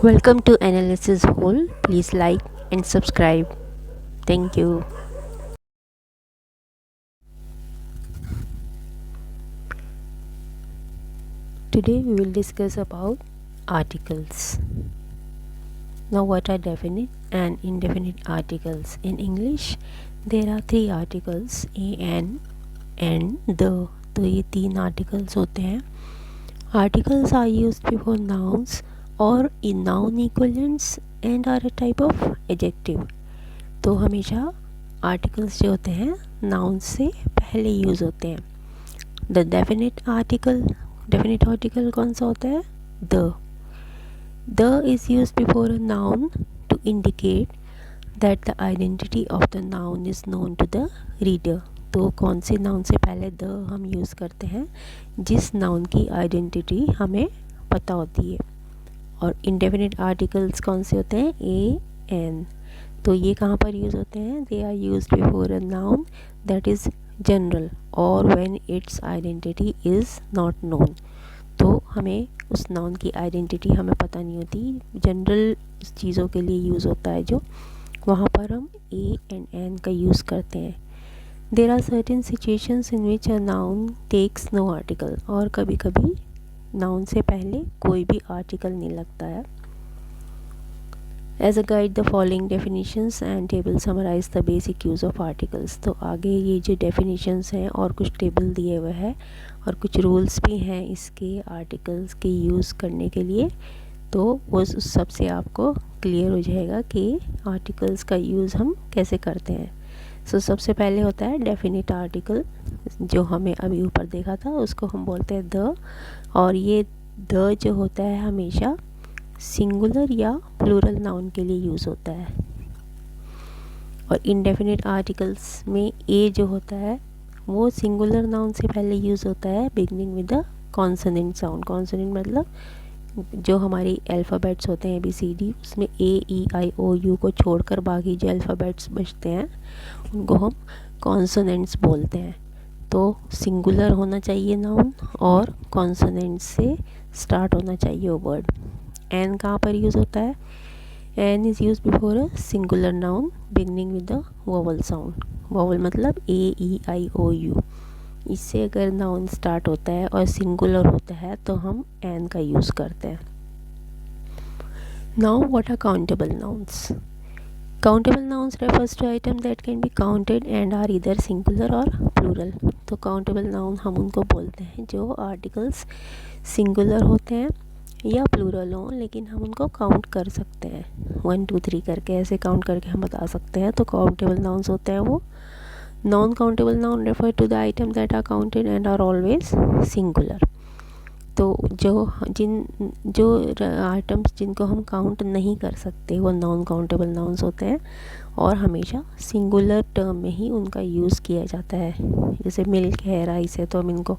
Welcome to Analysis Hole. Please like and subscribe. Thank you. Today we will discuss about articles. Now what are definite and indefinite articles? In English there are three articles, an, and, the. तो ये तीन articles होते हैं. Articles are used before nouns or in noun equivalents and are a type of adjective. तो हमेशा articles जो होते हैं नाउन से पहले यूज़ होते हैं. द डेफिनेट आर्टिकल कौन सा होता है? The is use before a noun to indicate that the identity of the noun is known to the reader. तो कौन से नाउन से पहले द हम यूज़ करते हैं? जिस नाउन की आइडेंटिटी हमें पता होती है. और इंडेफिनिट आर्टिकल्स कौन से होते हैं? A, an. तो ये कहाँ पर यूज़ होते हैं? They are use before a noun that is general और when its identity is not known. तो हमें उस नाउन की आइडेंटिटी हमें पता नहीं होती. जनरल चीज़ों के लिए यूज़ होता है जो, वहाँ पर हम ए एंड एन का यूज़ करते हैं. There are certain situations in which a noun takes no article. और कभी कभी नाउन से पहले कोई भी आर्टिकल नहीं लगता है. As a guide the following definitions and table summarise the basic use of articles. तो आगे ये जो डेफिनेशंस हैं और कुछ टेबल दिए हुए हैं और कुछ रूल्स भी हैं इसके आर्टिकल्स के यूज़ करने के लिए. तो वो उस सब से आपको क्लियर हो जाएगा कि आर्टिकल्स का यूज़ हम कैसे करते हैं. सो सबसे पहले होता है डेफिनेट आर्टिकल, जो हमें अभी ऊपर देखा था उसको हम बोलते हैं द. और ये द जो होता है हमेशा सिंगुलर या प्लूरल नाउन के लिए यूज़ होता है. और इनडेफिनेट आर्टिकल्स में ए जो होता है वो सिंगुलर नाउन से पहले यूज़ होता है beginning with the consonant sound. Consonant मतलब जो हमारी अल्फ़ाबेट्स होते हैं ABCD, उसमें AEIOU को छोड़कर बाकी जो अल्फ़ाबेट्स बचते हैं उनको हम कॉन्सोनेंट्स बोलते हैं. तो सिंगुलर होना चाहिए नाउन और कॉन्सोनेंट से स्टार्ट होना चाहिए वो वर्ड. एन कहाँ पर यूज़ होता है? An is use before a singular noun beginning with the vowel sound. Vowel मतलब AEIOU. इससे अगर नाउन स्टार्ट होता है और सिंगुलर होता है तो हम एन का यूज़ करते हैं. Now what are countable nouns? Countable nouns refers to item that can be counted and are either singular और प्लूरल. तो काउंटेबल नाउन हम उनको बोलते हैं जो आर्टिकल्स सिंगुलर होते हैं या प्लूरल हों, लेकिन हम उनको काउंट कर सकते हैं 1 2 3 करके, ऐसे काउंट करके हम बता सकते हैं. तो काउंटेबल नाउन्स होते हैं वो. Non countable noun refer to the item that are counted and are always singular. तो जो आइटम्स जिनको हम काउंट नहीं कर सकते वो नॉन काउंटेबल नाउन्स होते हैं और हमेशा सिंगुलर टर्म में ही उनका यूज़ किया जाता है. जैसे मिल्क है, राइस है, तो हम इनको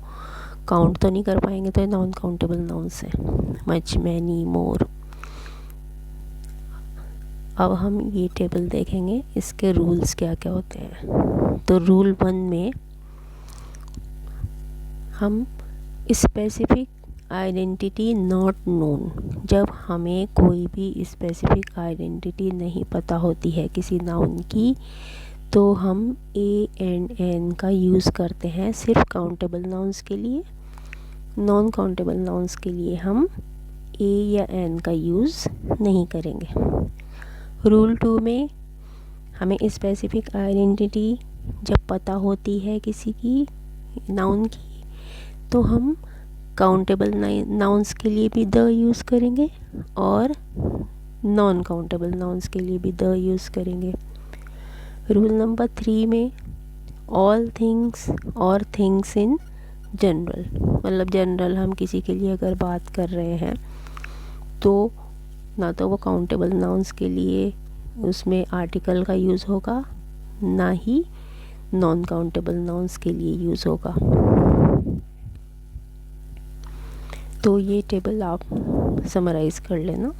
काउंट तो नहीं कर पाएंगे, तो ये नॉन काउंटेबल नाउन्स हैं. मच, मैनी, मोर. अब हम ये टेबल देखेंगे, इसके रूल्स क्या क्या होते हैं. तो रूल 1 में हम स्पेसिफिक आइडेंटिटी नॉट नोन. जब हमें कोई भी स्पेसिफिक आइडेंटिटी नहीं पता होती है किसी नाउन की, तो हम ए एंड एन का यूज़ करते हैं सिर्फ काउंटेबल नाउन्स के लिए. नॉन काउंटेबल नाउन्स के लिए हम ए या एन का यूज़ नहीं करेंगे. रूल 2 में हमें स्पेसिफिक आइडेंटिटी जब पता होती है किसी की नाउन की, तो हम काउंटेबल नाउन्स के लिए भी द यूज़ करेंगे और नॉन काउंटेबल नाउन्स के लिए भी द यूज़ करेंगे. रूल नंबर 3 में ऑल थिंग्स और थिंग्स इन जनरल, मतलब जनरल हम किसी के लिए अगर बात कर रहे हैं तो ना तो वो काउंटेबल नाउन्स के लिए उसमें आर्टिकल का यूज़ होगा, ना ही नॉन काउंटेबल नाउन्स के लिए यूज़ होगा. तो ये टेबल आप समराइज़ कर लेना.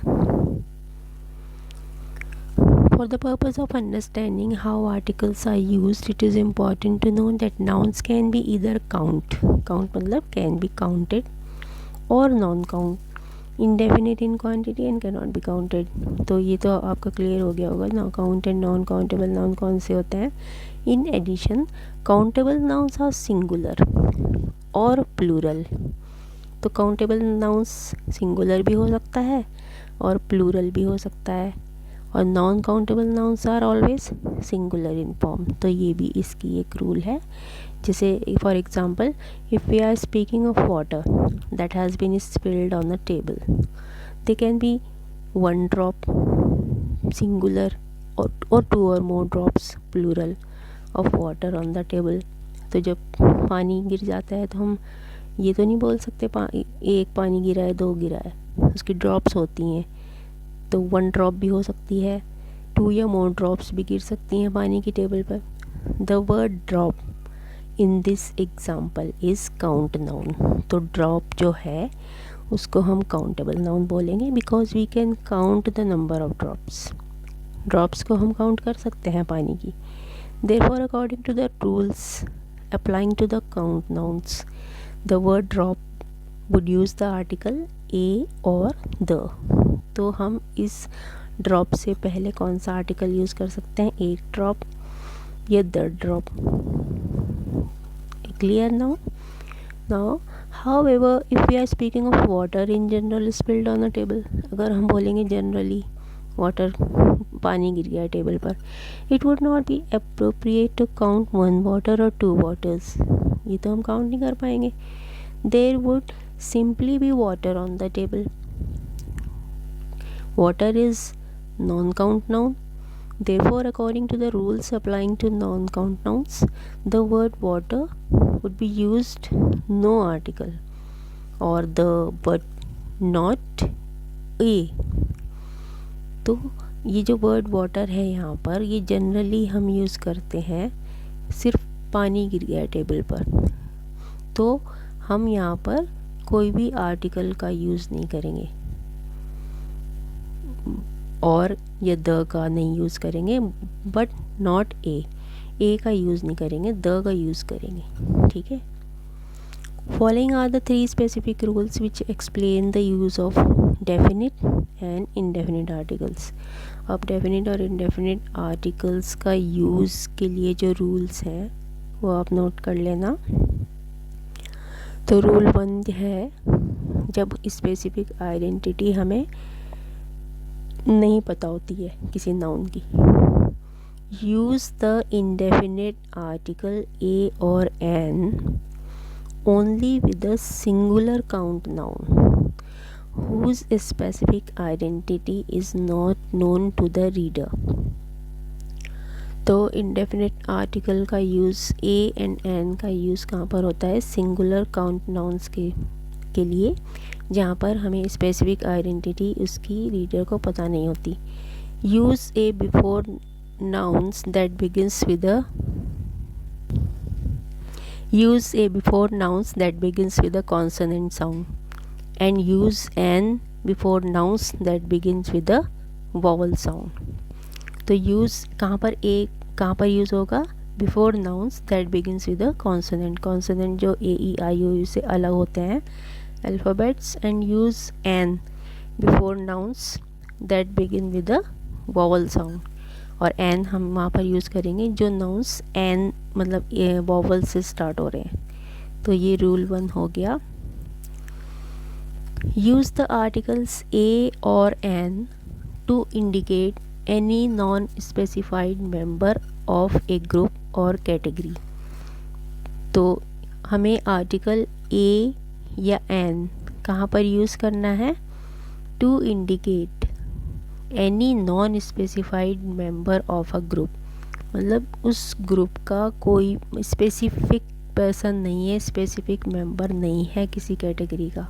For the purpose of understanding how articles are used, it is important to know that nouns can be either count मतलब can be counted, or non count indefinite in quantity and can not be counted. तो ये तो आपका clear हो गया होगा ना, count and non countable noun कौन से होते हैं। In addition countable nouns are singular और प्लूरल। तो काउंटेबल नाउन्स सिंगुलर भी हो सकता है और प्लूरल भी हो सकता है, और non countable nouns are always singular in form. तो ये भी इसकी एक रूल है। जैसे for example, if we are speaking of water that has been spilled on a table, they can be one drop singular और टू और more drops plural of water on the table. तो जब पानी गिर जाता है तो हम ये तो नहीं बोल सकते एक पानी गिरा है, दो गिरा है, उसकी ड्रॉप्स होती हैं। तो वन ड्रॉप भी हो सकती है, टू या मोर ड्रॉप्स भी गिर सकती हैं पानी की टेबल पर। The word drop in this example is count noun. तो ड्रॉप जो है उसको हम काउंटेबल नाउन बोलेंगे, because we can count the number of drops. Drops को हम काउंट कर सकते हैं पानी की। Therefore according to the rules applying to the count nouns, the word drop would use the article a और द। तो हम इस ड्रॉप से पहले कौन सा आर्टिकल यूज़ कर सकते हैं, एक ड्रॉप या the drop. Clear now? Now however if we are speaking of water in general spilled on a table, अगर हम बोलेंगे जनरली वाटर पानी गिर गया टेबल पर, it would not be appropriate to count one water और two waters. ये तो हम काउंट नहीं कर पाएंगे। There would simply be water on the table. Water is non-count noun. Therefore, according to the rules applying to non-count nouns, the word water would be used no article or the but not a. तो ये जो word water है यहाँ पर, ये generally हम use करते हैं सिर्फ पानी गिर गया टेबल पर। तो हम यहाँ पर कोई भी आर्टिकल का यूज़ नहीं करेंगे और ये द का नहीं यूज़ करेंगे, बट नॉट ए का यूज़ नहीं करेंगे, द का यूज़ करेंगे। ठीक है। Following are the 3 specific rules which explain the use of definite and indefinite articles. अब डेफिनिट और इनडेफिनिट आर्टिकल्स का यूज़ के लिए जो रूल्स हैं वो आप नोट कर लेना। तो रूल 1 है, जब स्पेसिफिक आइडेंटिटी हमें नहीं पता होती है किसी नाउन की, use the indefinite article a और an only with a singular count noun whose specific identity is not known to the reader। तो इंडेफिनिट आर्टिकल का यूज़ ए एंड एन का यूज़ कहाँ पर होता है, सिंगुलर काउंट नाउन्स के लिए, जहाँ पर हमें स्पेसिफिक आइडेंटिटी उसकी रीडर को पता नहीं होती। Use A before nouns that begins with a use A before nouns that begins with a consonant sound and use an before nouns that begins with a vowel sound. तो use कहाँ पर use होगा, before nouns that begins with a consonant. Consonant जो ए ई आई ओ you से अलग होते हैं alphabets, and use an before nouns that begin with a vowel sound. और एन हम वहाँ पर यूज़ करेंगे जो नाउन्स एन मतलब वॉवल से स्टार्ट हो रहे हैं। तो ये रूल 1 हो गया। यूज़ द आर्टिकल्स ए और an to indicate any non specified member of a group और कैटेगरी। तो हमें आर्टिकल ए या एन कहाँ पर यूज़ करना है, to indicate any non specified member of a group, मतलब उस ग्रुप का कोई स्पेसिफिक पर्सन नहीं है, स्पेसिफिक मेंबर नहीं है किसी कैटेगरी का,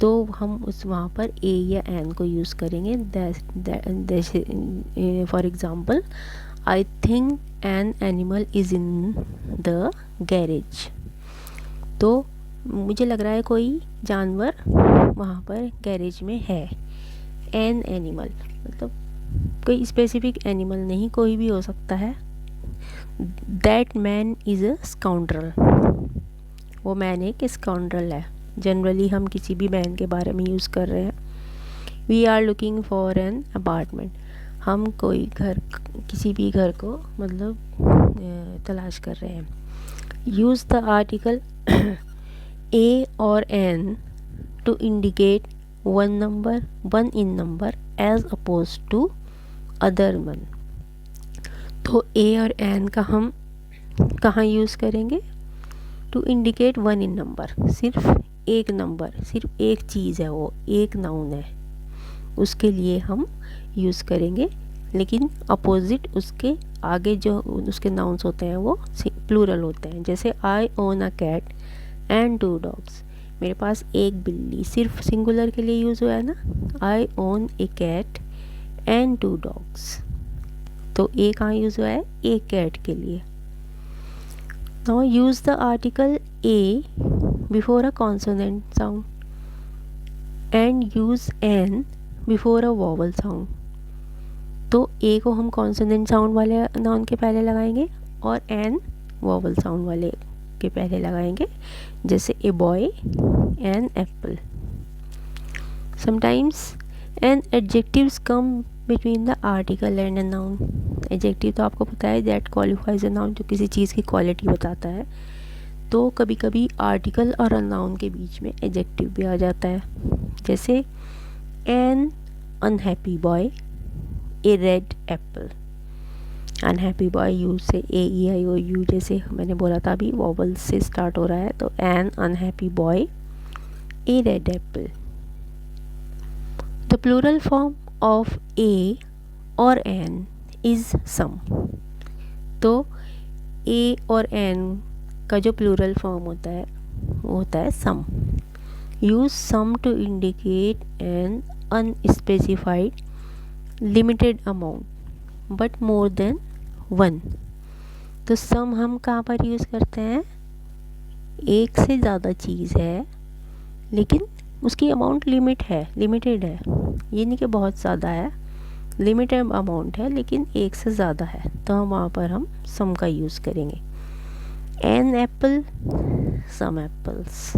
तो हम उस वहाँ पर ए या एन को यूज़ करेंगे। For example, I think an animal is in the garage. तो मुझे लग रहा है कोई जानवर वहाँ पर गैरेज में है। एन एनिमल मतलब कोई स्पेसिफिक एनिमल नहीं, कोई भी हो सकता है। That man is a scoundrel, वो मैन एक स्काउंड्रल है। जनरली हम किसी भी मैन के बारे में यूज़ कर रहे हैं। We are looking for an apartment, हम कोई घर, किसी भी घर को मतलब तलाश कर रहे हैं. यूज़ द आर्टिकल ए और an to indicate one in number as oppose to other one. तो ए और एन का हम कहाँ यूज़ करेंगे? To indicate one in number, सिर्फ एक नंबर, सिर्फ एक चीज़ है, वो एक नाउन है, उसके लिए हम यूज़ करेंगे. लेकिन अपोजिट उसके आगे जो उसके नाउन्स होते हैं वो प्लूरल होते हैं. जैसे I own a cat and 2 dogs, मेरे पास एक बिल्ली, सिर्फ सिंगुलर के लिए यूज़ हुआ है ना. I own a cat and 2 dogs, तो ए कहाँ यूज़ हुआ है? एक कैट के लिए. Now use the article A before a consonant sound and use an before a vowel sound. तो ए को हम कॉन्सोनेंट साउंड वाले नाउन के पहले लगाएंगे और एन वॉवल साउंड वाले के पहले लगाएंगे. जैसे a boy an apple. Sometimes an adjectives come between the article and a noun. Adjective तो आपको पता है दैट क्वालिफाइज अ नाउन, जो किसी चीज़ की क्वालिटी बताता है. तो कभी कभी आर्टिकल और अ नाउन के बीच में एडजेक्टिव भी आ जाता है. जैसे N unhappy boy a red Apple. Unhappy boy you से ए ई आई ओ यू, जैसे मैंने बोला था अभी वॉवल से स्टार्ट हो रहा है. तो an unhappy boy a red apple. The plural form of a और एन इज़ सम. तो ए और एन का जो प्लूरल फॉर्म होता है वो होता है some. Use some to indicate an unspecified limited amount but more than 1. तो सम हम कहाँ पर यूज़ करते हैं? एक से ज़्यादा चीज़ है लेकिन उसकी अमाउंट लिमिटेड है. ये नहीं कि बहुत ज़्यादा है, लिमिटेड अमाउंट है लेकिन एक से ज़्यादा है, तो हम वहाँ पर हम सम का यूज़ करेंगे. An apple some apples.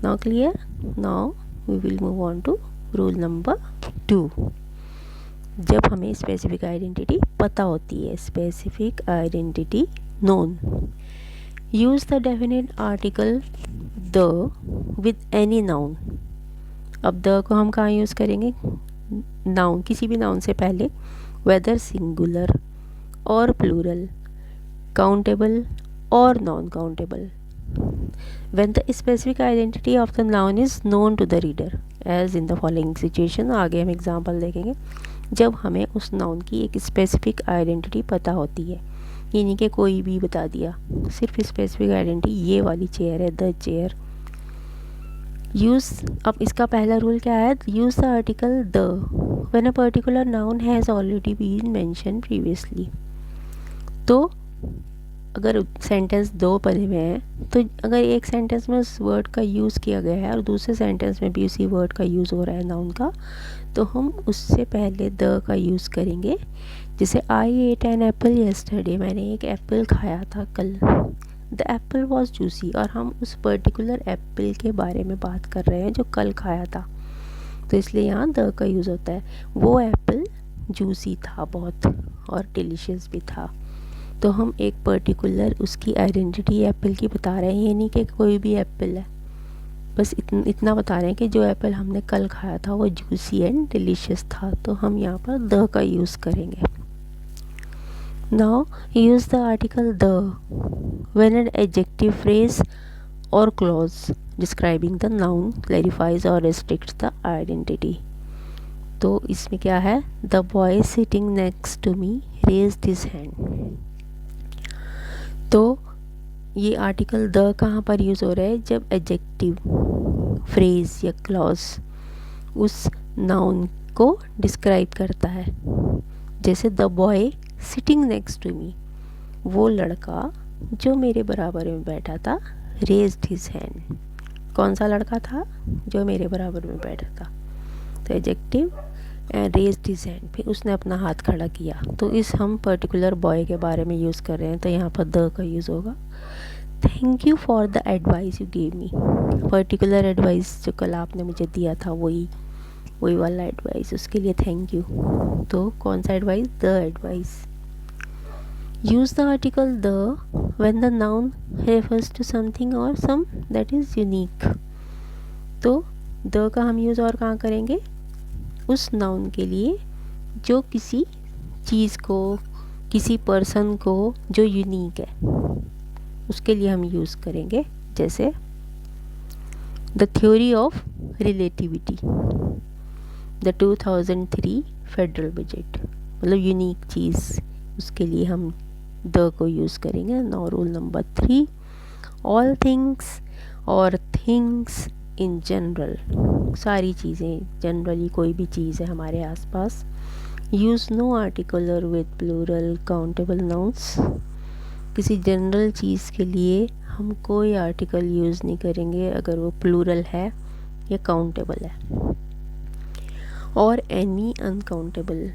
Now clear? Now we will move on to rule number 2. जब हमें स्पेसिफिक आइडेंटिटी पता होती है, specific identity known, use the definite article the with any noun. अब द को हम कहाँ यूज़ करेंगे? नाउन, किसी भी नाउन से पहले, वेदर सिंगुलर और प्लूरल, काउंटेबल और non countable. when the specific identity of the noun is known to the reader as in the following situation. आगे हम एग्जाम्पल देखेंगे. जब हमें उस नाउन की एक स्पेसिफिक आइडेंटिटी पता होती है, ये नहीं कि कोई भी बता दिया, सिर्फ स्पेसिफिक आइडेंटिटी, ये वाली चेयर है द चेयर. यूज़, अब इसका पहला रूल क्या है? Use the article the when a particular noun has already been mention previously. तो अगर सेंटेंस 2 पढ़े हुए हैं, तो अगर एक सेंटेंस में उस वर्ड का यूज़ किया गया है और दूसरे सेंटेंस में भी उसी वर्ड का यूज़ हो रहा है नाउन का, तो हम उससे पहले द का यूज़ करेंगे. जैसे आई एट एन एप्पल येस्टरडे, मैंने एक एप्पल खाया था कल. द एप्पल वॉज जूसी, और हम उस पर्टिकुलर एप्पल के बारे में बात कर रहे हैं जो कल खाया था, तो इसलिए यहाँ द का यूज़ होता है. वो एप्पल जूसी था बहुत और डिलीशियस भी था. तो हम एक पर्टिकुलर उसकी आइडेंटिटी एप्पल की बता रहे हैं, ये नहीं कि कोई भी एप्पल है, बस इतना बता रहे हैं कि जो एप्पल हमने कल खाया था वो जूसी एंड डिलीशियस था, तो हम यहाँ पर द का यूज़ करेंगे. Now use the article the when an adjective phrase और clause describing the noun clarifies और रेस्ट्रिक्ट्स द आइडेंटिटी. तो इसमें क्या है? The boy sitting next to me raised his hand. तो ये आर्टिकल द कहाँ पर यूज़ हो रहा है? जब एडजेक्टिव फ्रेज या क्लॉज उस नाउन को डिस्क्राइब करता है. जैसे the boy sitting next to me, वो लड़का जो मेरे बराबर में बैठा था, रेज्ड हिज हैंड. कौन सा लड़का था? जो मेरे बराबर में बैठा था. तो adjective and raised his hand, फिर उसने अपना हाथ खड़ा किया, तो इस हम पर्टिकुलर बॉय के बारे में यूज़ कर रहे हैं, तो यहाँ पर द का यूज़ होगा. Thank you for the advice you gave me. Particular advice जो कल आपने मुझे दिया था वही. वही वाला एडवाइस, उसके लिए थैंक यू। तो कौन सा advice? The advice. Use the article the when the noun refers to something और सम दैट इज़ यूनिक। तो द का हम यूज़ और कहाँ करेंगे? उस नाउन के लिए जो किसी चीज़ को, किसी पर्सन को जो यूनिक है, उसके लिए हम यूज़ करेंगे। जैसे the theory of relativity, the 2003 federal budget, मतलब यूनिक चीज़, उसके लिए हम द को यूज़ करेंगे। Now rule number 3, all things और थिंग्स इन जनरल, सारी चीज़ें, जनरली कोई भी चीज़ है हमारे आसपास। Use no articles with plural countable nouns, किसी जनरल चीज़ के लिए हम कोई आर्टिकल यूज़ नहीं करेंगे अगर वो प्लूरल है या काउंटेबल है। और एनी अनकाउंटेबल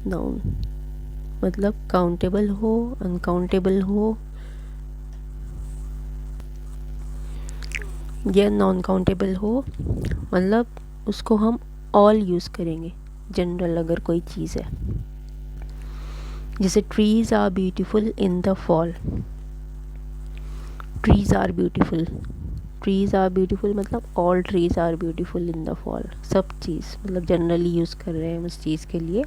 नाउन, मतलब काउंटेबल हो, अनकाउंटेबल हो या नॉन काउंटेबल हो, मतलब उसको हम ऑल यूज़ करेंगे जनरल अगर कोई चीज़ है। जैसे trees are beautiful in the fall, trees are beautiful, trees are beautiful मतलब all trees are beautiful in the fall, सब चीज़ मतलब जनरली यूज़ कर रहे हैं उस चीज़ के लिए।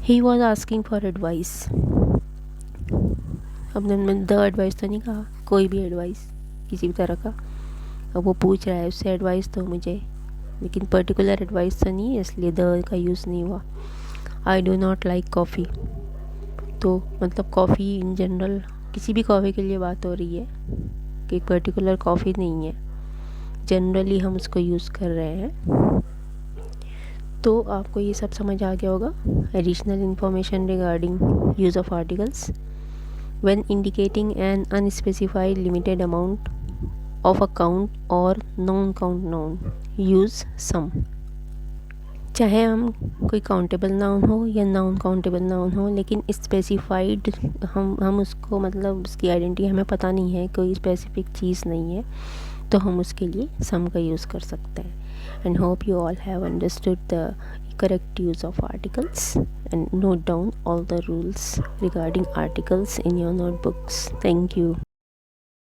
He was asking for advice, अब मैंने द एडवाइस तो नहीं कहा, कोई भी एडवाइस किसी भी तरह का, अब वो पूछ रहा है उससे एडवाइस तो मुझे, लेकिन पर्टिकुलर एडवाइस तो नहीं है, इसलिए द का यूज़ नहीं हुआ। I do not like coffee, तो मतलब कॉफ़ी इन जनरल, किसी भी कॉफ़ी के लिए बात हो रही है कि पर्टिकुलर कॉफ़ी नहीं है, जनरली हम उसको यूज़ कर रहे हैं। तो आपको ये सब समझ आ गया होगा। Additional information regarding use of articles, when indicating an unspecified limited amount of a count और non count noun use some, चाहे हम कोई काउंटेबल नाउन हो या नॉन काउंटेबल नाउन हो, लेकिन स्पेसिफाइड हम उसको, मतलब उसकी आइडेंटिटी हमें पता नहीं है, कोई स्पेसिफिक चीज़ नहीं है, तो हम उसके लिए सम का यूज़ कर सकते हैं। And hope you all have understood the correct use of articles and note down all the rules regarding articles in your notebooks. Thank you.